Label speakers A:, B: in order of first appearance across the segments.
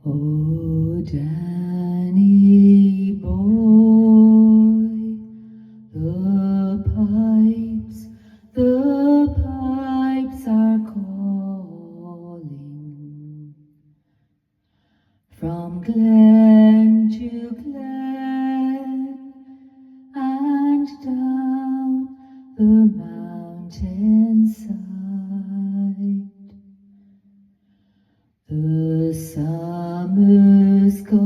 A: Oh, Danny boy, the pipes are calling from glen to glen and down the mountainside. The summer's gone,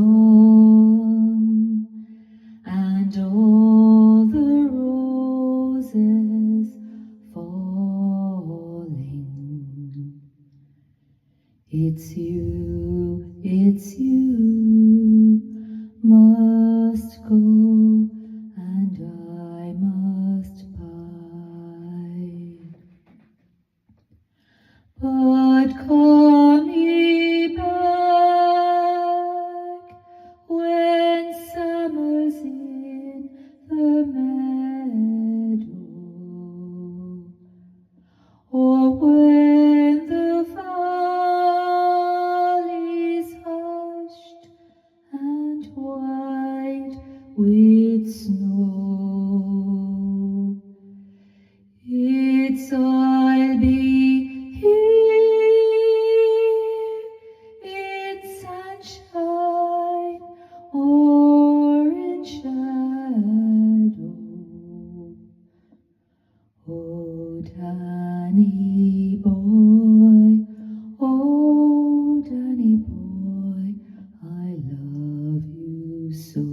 A: and all the roses falling. It's you must go, and I must bide. But call me back when summer's in the meadow, or when the valley's hushed and white with snow. I'll be here in sunshine or in shadow. Oh, Danny boy, oh, Danny boy, I love you so.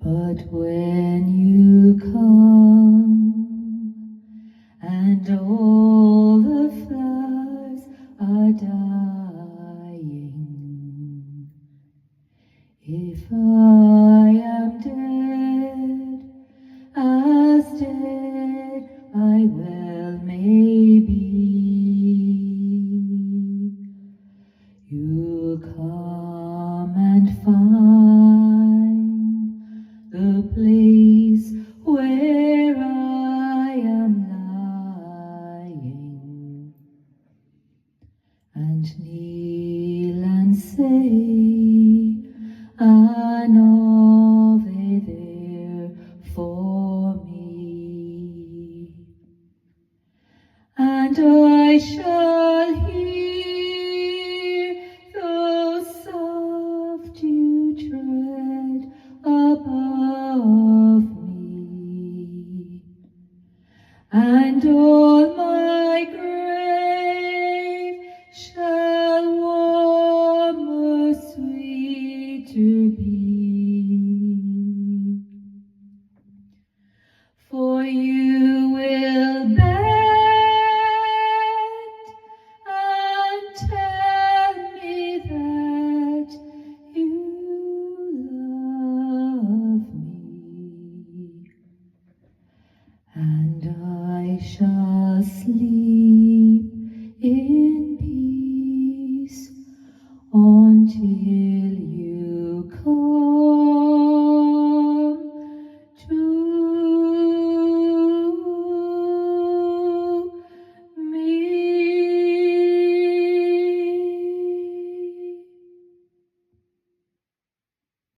A: But when you come and all the flowers are dying, if I am dead, as dead I well may be, you'll come and find the place where I am lying, and kneel and say an Ave there for me, and I shall hear those soft dew tread above me, and all my grave shall warmer, sweeter be. For you will bend and tell me that you love me, and I shall sleep